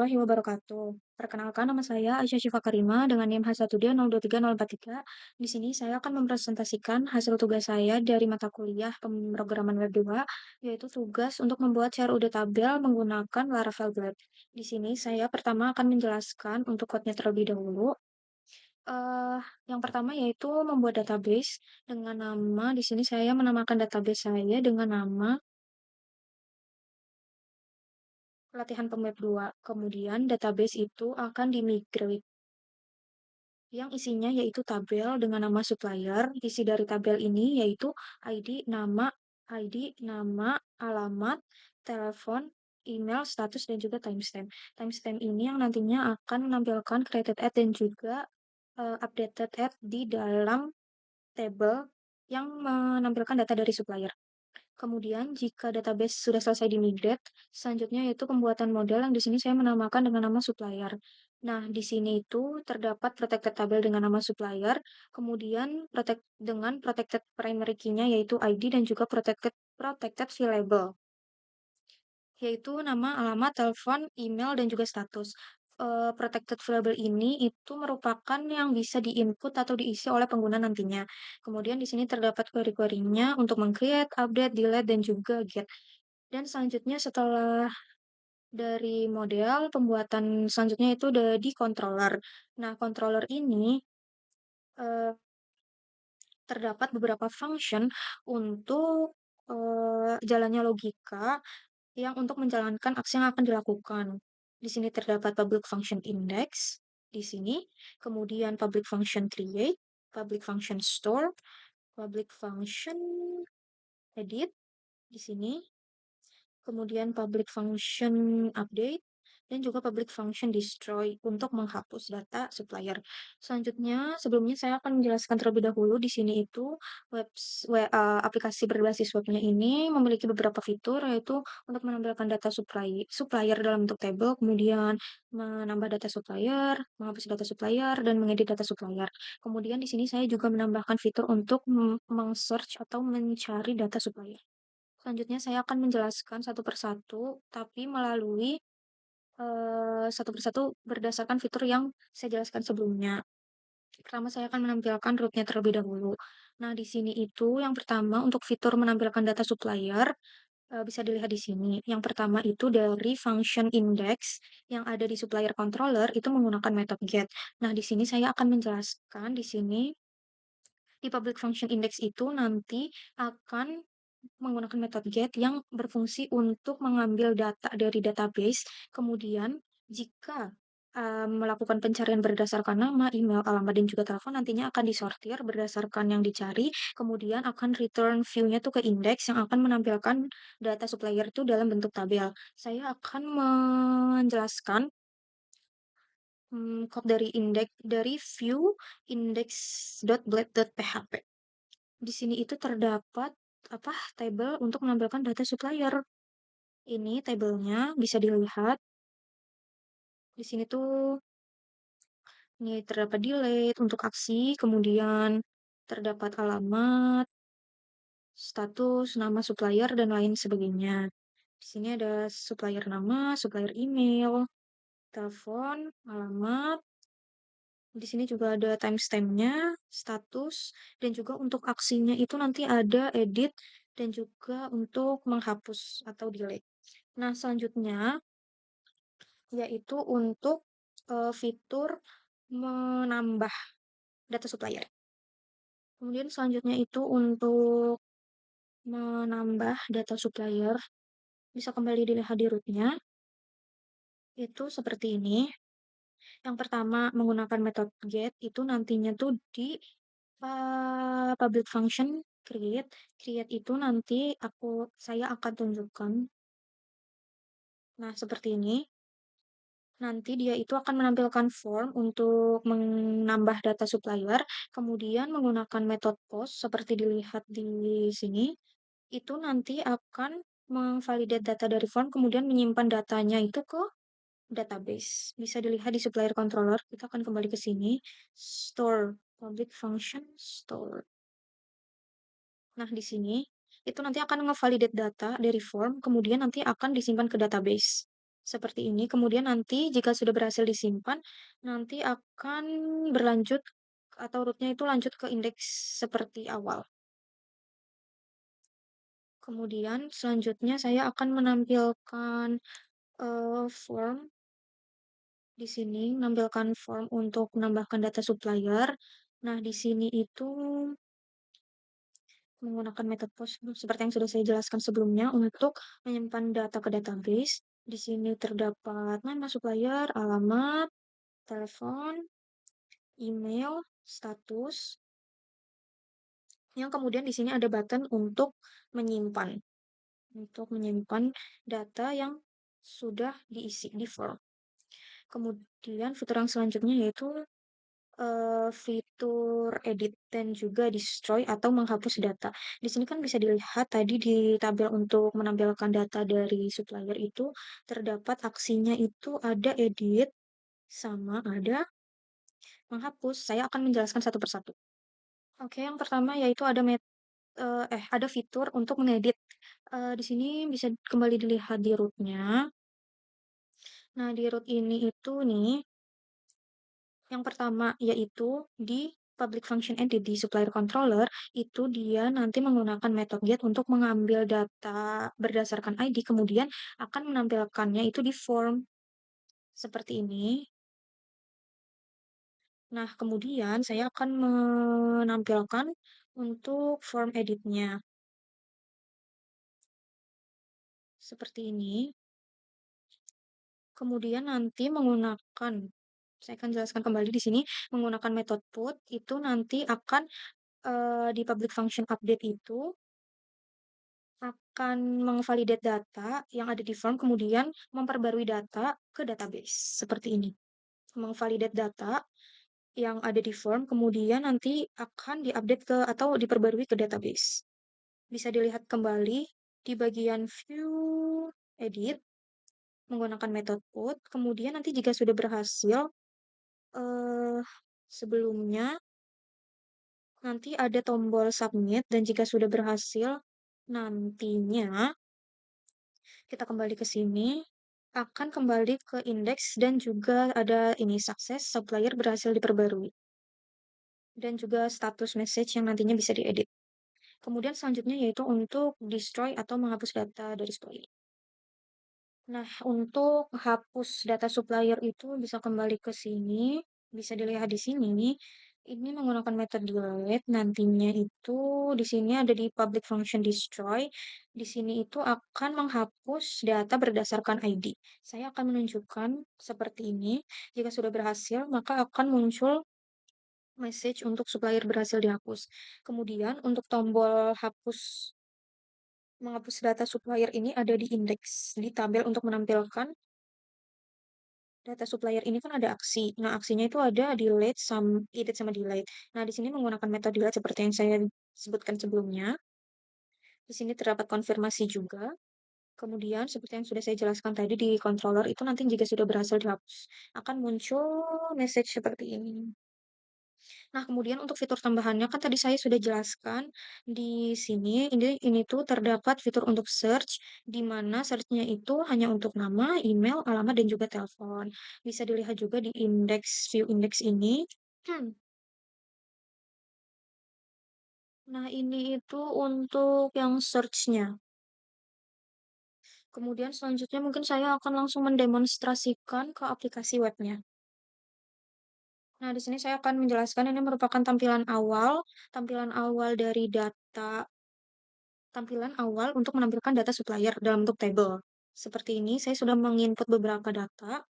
warahmatullahi wabarakatuh. Perkenalkan nama saya Aisyah Syifa Karima dengan NIM H1D023043. Di sini saya akan mempresentasikan hasil tugas saya dari mata kuliah pemrograman web 2, yaitu tugas untuk membuat CRUD tabel menggunakan Laravel Web. Di sini saya pertama akan menjelaskan untuk code-nya terlebih dahulu. Eh, yang pertama yaitu membuat database dengan nama, di sini saya menamakan database saya dengan nama latihan pemweb 2. Kemudian database itu akan dimigrate yang isinya yaitu tabel dengan nama supplier. Isi dari tabel ini yaitu ID, nama, alamat, telepon, email, status, dan juga timestamp. Timestamp ini yang nantinya akan menampilkan created at dan juga updated at di dalam table yang menampilkan data dari supplier. Kemudian, jika database sudah selesai di-migrate, selanjutnya yaitu pembuatan model yang di sini saya menamakan dengan nama supplier. Nah, di sini itu terdapat protected tabel dengan nama supplier, kemudian dengan protected primary key-nya yaitu ID dan juga protected field label, yaitu nama, alamat, telepon, email, dan juga status. Protected variable ini itu merupakan yang bisa di-input atau diisi oleh pengguna nantinya. Kemudian di sini terdapat query-query-nya untuk meng-create, update, delete, dan juga get. Dan selanjutnya setelah dari model, pembuatan selanjutnya itu ada di controller. Nah, controller ini eh, terdapat beberapa function untuk jalannya logika yang untuk menjalankan aksi yang akan dilakukan. Di sini terdapat public function index, di sini, kemudian public function create, public function store, public function edit, di sini, kemudian public function update, dan juga public function destroy untuk menghapus data supplier. Selanjutnya, sebelumnya saya akan menjelaskan terlebih dahulu di sini itu aplikasi berbasis webnya ini memiliki beberapa fitur yaitu untuk menampilkan data supplier dalam bentuk tabel, kemudian menambah data supplier, menghapus data supplier, dan mengedit data supplier. Kemudian di sini saya juga menambahkan fitur untuk meng-search atau mencari data supplier. Selanjutnya saya akan menjelaskan satu persatu, tapi melalui satu persatu berdasarkan fitur yang saya jelaskan sebelumnya. Pertama, saya akan menampilkan root-nya terlebih dahulu. Nah, di sini itu yang pertama untuk fitur menampilkan data supplier, bisa dilihat di sini. Yang pertama itu dari function index yang ada di supplier controller itu menggunakan method get. Nah, di sini saya akan menjelaskan di sini di public function index itu nanti akan menggunakan metode get yang berfungsi untuk mengambil data dari database. Kemudian, jika melakukan pencarian berdasarkan nama, email, alamat, dan juga telepon, nantinya akan disortir berdasarkan yang dicari. Kemudian akan return view-nya tuh ke index yang akan menampilkan data supplier itu dalam bentuk tabel. Saya akan menjelaskan kode dari dari view index.blade.php. Di sini itu terdapat apa table untuk menampilkan data supplier. Ini tabelnya bisa dilihat. Di sini tuh ini terdapat delete untuk aksi, kemudian terdapat alamat, status, nama supplier dan lain sebagainya. Di sini ada supplier nama, supplier email, telepon, alamat. Di sini juga ada timestamp-nya, status, dan juga untuk aksinya itu nanti ada edit dan juga untuk menghapus atau delete. Nah, selanjutnya yaitu untuk fitur menambah data supplier. Kemudian selanjutnya itu untuk menambah data supplier, bisa kembali dilihat di root-nya, itu seperti ini. Yang pertama menggunakan metode get itu nantinya tuh di public function create. Create itu nanti saya akan tunjukkan. Nah, seperti ini. Nanti dia itu akan menampilkan form untuk menambah data supplier, kemudian menggunakan metode post seperti dilihat di sini. Itu nanti akan memvalidate data dari form, kemudian menyimpan datanya itu ke database. Bisa dilihat di supplier controller. Kita akan kembali ke sini. Store, public function store. Nah, di sini itu nanti akan ngevalidate data dari form, kemudian nanti akan disimpan ke database. seperti ini. Kemudian nanti jika sudah berhasil disimpan, nanti akan berlanjut atau rootnya itu lanjut ke indeks seperti awal. Kemudian selanjutnya saya akan menampilkan form di sini, menampilkan form untuk menambahkan data supplier. Nah, di sini itu menggunakan metode POS seperti yang sudah saya jelaskan sebelumnya untuk menyimpan data ke database. Di sini terdapat nama supplier, alamat, telepon, email, status, yang kemudian di sini ada button menyimpan, untuk menyimpan data yang sudah diisi di form. Kemudian fitur yang selanjutnya yaitu fitur edit dan juga destroy atau menghapus data. Di sini kan bisa dilihat tadi di tabel untuk menampilkan data dari supplier itu terdapat aksinya itu ada edit sama ada menghapus. Saya akan menjelaskan satu persatu. Oke, yang pertama yaitu ada fitur untuk mengedit. Di sini bisa kembali dilihat di root-nya. Nah, di root ini itu nih yang pertama yaitu di public function entity supplier controller itu dia nanti menggunakan metode get untuk mengambil data berdasarkan ID kemudian akan menampilkannya itu di form seperti ini. Nah, kemudian saya akan menampilkan untuk form editnya seperti ini. Kemudian nanti saya akan jelaskan kembali di sini, menggunakan metode put itu nanti akan di public function update itu akan mengvalidate data yang ada di form, kemudian memperbarui data ke database. Seperti ini. Mengvalidate data yang ada di form, kemudian nanti akan diupdate ke atau diperbarui ke database. Bisa dilihat kembali di bagian view edit menggunakan metode put. Kemudian nanti jika sudah berhasil, eh, sebelumnya nanti ada tombol submit dan jika sudah berhasil, nantinya kita kembali ke sini, akan kembali ke indeks dan juga ada ini sukses supplier berhasil diperbarui. Dan juga status message yang nantinya bisa diedit. Kemudian selanjutnya yaitu untuk destroy atau menghapus data dari supplier. Nah, untuk hapus data supplier itu bisa kembali ke sini, bisa dilihat di sini. Ini menggunakan metode delete, nantinya itu di sini ada di public function destroy. Di sini itu akan menghapus data berdasarkan ID. Saya akan menunjukkan seperti ini. Jika sudah berhasil, maka akan muncul message untuk supplier berhasil dihapus. Kemudian untuk tombol menghapus data supplier ini ada di indeks, di tabel untuk menampilkan data supplier ini kan ada aksi. Nah, aksinya itu ada edit sama delete. Nah, di sini menggunakan metode delete seperti yang saya sebutkan sebelumnya. Di sini terdapat konfirmasi juga. Kemudian, seperti yang sudah saya jelaskan tadi di controller itu nanti jika sudah berhasil dihapus, akan muncul message seperti ini. Nah, kemudian untuk fitur tambahannya kan tadi saya sudah jelaskan di sini. Ini tuh terdapat fitur untuk search, di mana search-nya itu hanya untuk nama, email, alamat, dan juga telepon. Bisa dilihat juga di view index ini. Nah, ini itu untuk yang search-nya. Kemudian selanjutnya mungkin saya akan langsung mendemonstrasikan ke aplikasi webnya. Nah, di sini saya akan menjelaskan ini merupakan tampilan awal dari tampilan awal untuk menampilkan data supplier dalam bentuk tabel. Seperti ini, saya sudah menginput beberapa data.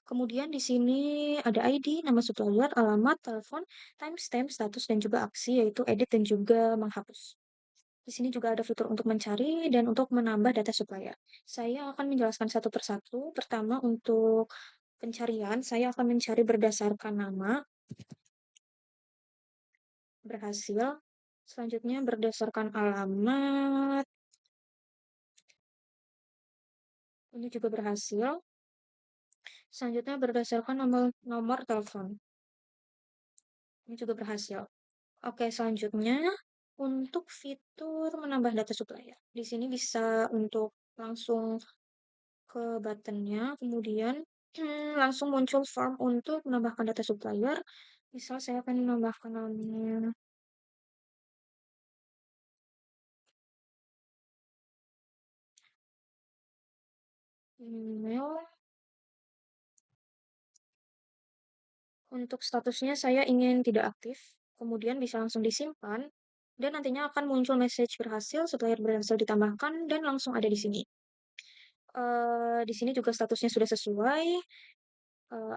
Kemudian di sini ada ID, nama supplier, alamat, telepon, timestamp, status, dan juga aksi, yaitu edit dan juga menghapus. Di sini juga ada fitur untuk mencari dan untuk menambah data supplier. Saya akan menjelaskan satu persatu. Pertama, untuk pencarian, saya akan mencari berdasarkan nama, berhasil. Selanjutnya berdasarkan alamat, ini juga berhasil. Selanjutnya berdasarkan nomor telepon. Ini juga berhasil. Oke, selanjutnya untuk fitur menambah data supplier. Di sini bisa untuk langsung ke button-nya, kemudian langsung muncul form untuk menambahkan data supplier. Misal saya akan menambahkan namanya email. Untuk statusnya saya ingin tidak aktif, kemudian bisa langsung disimpan, dan nantinya akan muncul message berhasil, supplier berhasil ditambahkan, dan langsung ada di sini. Di sini juga statusnya sudah sesuai,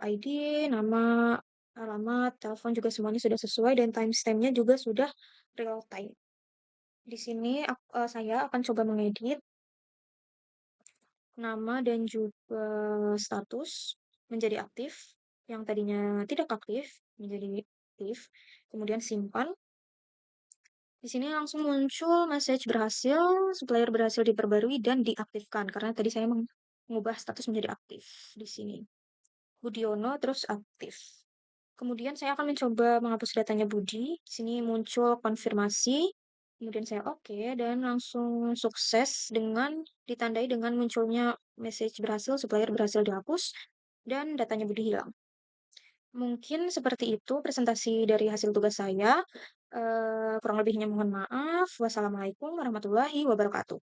ID, nama, alamat, telepon juga semuanya sudah sesuai, dan timestamp-nya juga sudah real time. Di sini saya akan coba mengedit nama dan juga status menjadi aktif, yang tadinya tidak aktif menjadi aktif, kemudian simpan. Di sini langsung muncul message berhasil, supplier berhasil diperbarui dan diaktifkan karena tadi saya mengubah status menjadi aktif di sini. Budiono terus aktif. Kemudian saya akan mencoba menghapus datanya Budi. Di sini muncul konfirmasi. Kemudian saya oke dan langsung sukses dengan ditandai dengan munculnya message berhasil, supplier berhasil dihapus dan datanya Budi hilang. Mungkin seperti itu presentasi dari hasil tugas saya. Kurang lebihnya mohon maaf. Wassalamualaikum warahmatullahi wabarakatuh.